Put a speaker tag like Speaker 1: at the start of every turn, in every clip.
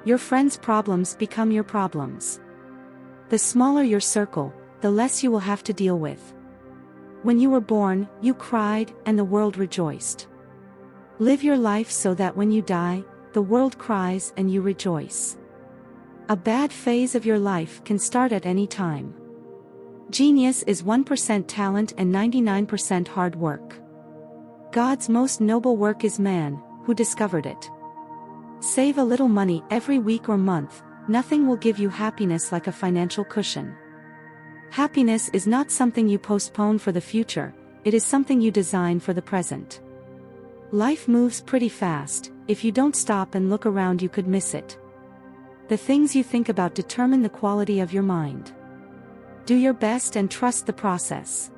Speaker 1: Your friends' problems become your problems. The smaller your circle, the less you will have to deal with. When you were born, you cried, and the world rejoiced. Live your life so that when you die, the world cries and you rejoice. A bad phase of your life can start at any time. Genius is 1% talent and 99% hard work. God's most noble work is man, who discovered it. Save a little money every week or month. Nothing will give you happiness like a financial cushion. Happiness is not something you postpone for the future, it is something you design for the present. Life moves pretty fast. If you don't stop and look around, you could miss it. The things you think about determine the quality of your mind. Do your best and trust the process.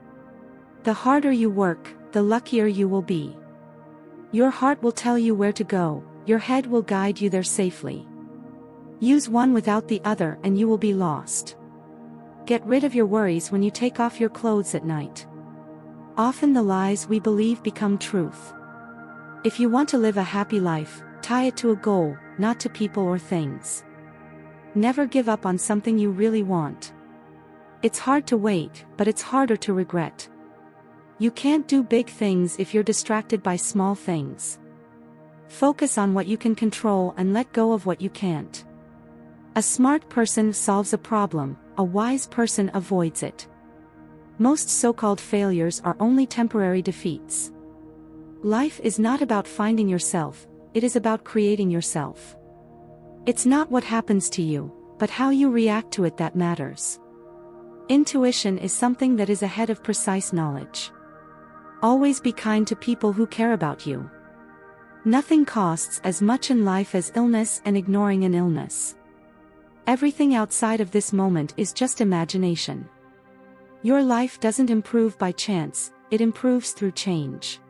Speaker 1: The harder you work, the luckier you will be. Your heart will tell you where to go, your head will guide you there safely. Use one without the other and you will be lost. Get rid of your worries when you take off your clothes at night. Often the lies we believe become truth. If you want to live a happy life, tie it to a goal, not to people or things. Never give up on something you really want. It's hard to wait, but it's harder to regret. You can't do big things if you're distracted by small things. Focus on what you can control and let go of what you can't. A smart person solves a problem, a wise person avoids it. Most so-called failures are only temporary defeats. Life is not about finding yourself, it is about creating yourself. It's not what happens to you, but how you react to it that matters. Intuition is something that is ahead of precise knowledge. Always be kind to people who care about you. Nothing costs as much in life as illness and ignoring an illness. Everything outside of this moment is just imagination. Your life doesn't improve by chance, it improves through change.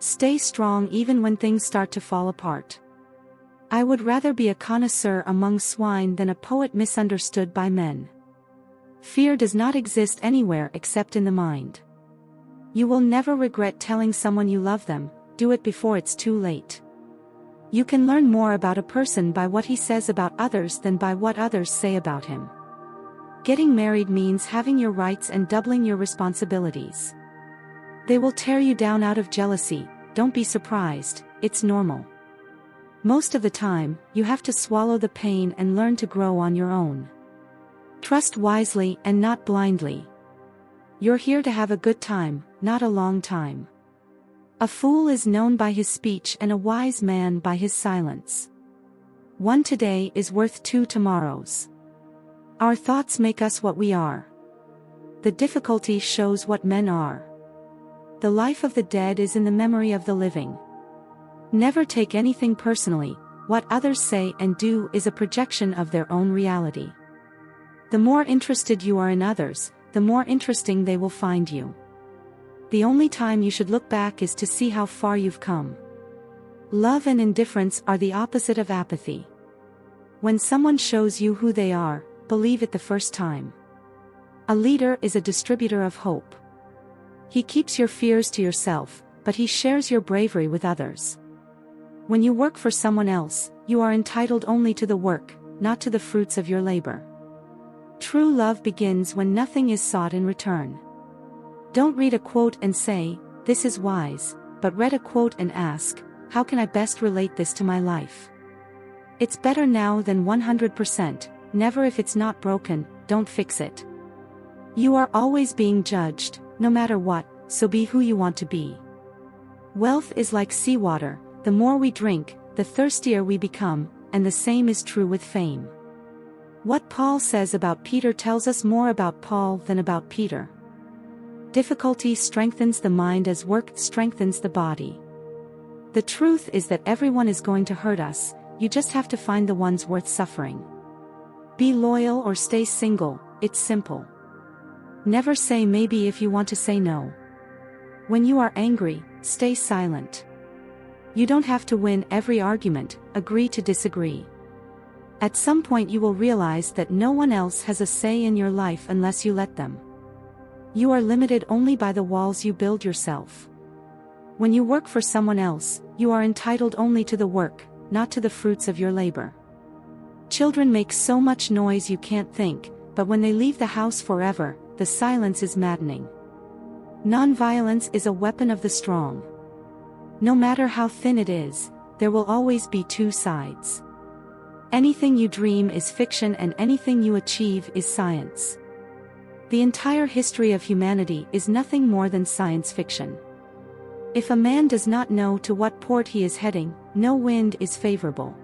Speaker 1: Stay strong even when things start to fall apart. I would rather be a connoisseur among swine than a poet misunderstood by men. Fear does not exist anywhere except in the mind. You will never regret telling someone you love them, do it before it's too late. You can learn more about a person by what he says about others than by what others say about him. Getting married means having your rights and doubling your responsibilities. They will tear you down out of jealousy, don't be surprised, it's normal. Most of the time, you have to swallow the pain and learn to grow on your own. Trust wisely and not blindly. You're here to have a good time, not a long time. A fool is known by his speech and a wise man by his silence. One today is worth 2 tomorrows. Our thoughts make us what we are. The difficulty shows what men are. The life of the dead is in the memory of the living. Never take anything personally, what others say and do is a projection of their own reality. The more interested you are in others, the more interesting they will find you. The only time you should look back is to see how far you've come. Love and indifference are the opposite of apathy. When someone shows you who they are, believe it the first time. A leader is a distributor of hope. He keeps your fears to yourself, but he shares your bravery with others. When you work for someone else, you are entitled only to the work, not to the fruits of your labor. True love begins when nothing is sought in return. Don't read a quote and say, "This is wise," but read a quote and ask, "How can I best relate this to my life?" It's better now than 100%, never if it's not broken, don't fix it. You are always being judged, no matter what, so be who you want to be. Wealth is like seawater, the more we drink, the thirstier we become, and the same is true with fame. What Paul says about Peter tells us more about Paul than about Peter. Difficulty strengthens the mind as work strengthens the body. The truth is that everyone is going to hurt us, you just have to find the ones worth suffering. Be loyal or stay single, it's simple. Never say maybe if you want to say no. When you are angry, stay silent. You don't have to win every argument, agree to disagree. At some point you will realize that no one else has a say in your life unless you let them. You are limited only by the walls you build yourself. When you work for someone else, you are entitled only to the work, not to the fruits of your labor. Children make so much noise you can't think, but when they leave the house forever, the silence is maddening. Non-violence is a weapon of the strong. No matter how thin it is, there will always be two sides. Anything you dream is fiction and anything you achieve is science. The entire history of humanity is nothing more than science fiction. If a man does not know to what port he is heading, no wind is favorable.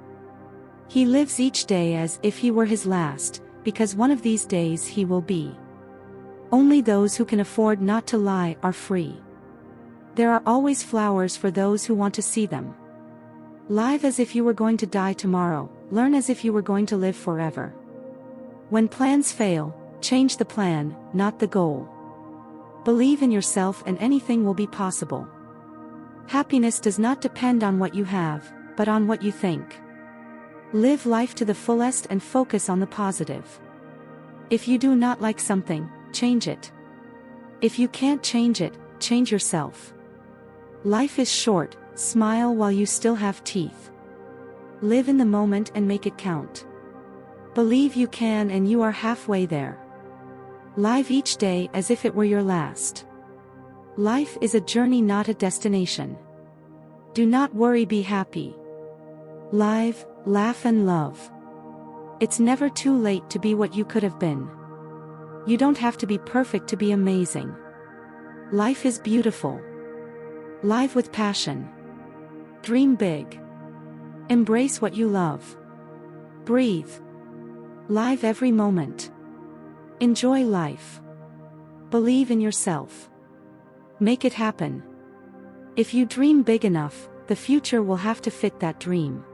Speaker 1: He lives each day as if he were his last, because one of these days he will be. Only those who can afford not to lie are free. There are always flowers for those who want to see them. Live as if you were going to die tomorrow, learn as if you were going to live forever. When plans fail, change the plan, not the goal. Believe in yourself and anything will be possible. Happiness does not depend on what you have, but on what you think. Live life to the fullest and focus on the positive. If you do not like something, change it. If you can't change it, change yourself. Life is short, smile while you still have teeth. Live in the moment and make it count. Believe you can and you are halfway there. Live each day as if it were your last. Life is a journey, not a destination. Do not worry, be happy. Live, laugh and love. It's never too late to be what you could have been. You don't have to be perfect to be amazing. Life is beautiful. Live with passion. Dream big. Embrace what you love. Breathe. Live every moment. Enjoy life. Believe in yourself. Make it happen. If you dream big enough, the future will have to fit that dream.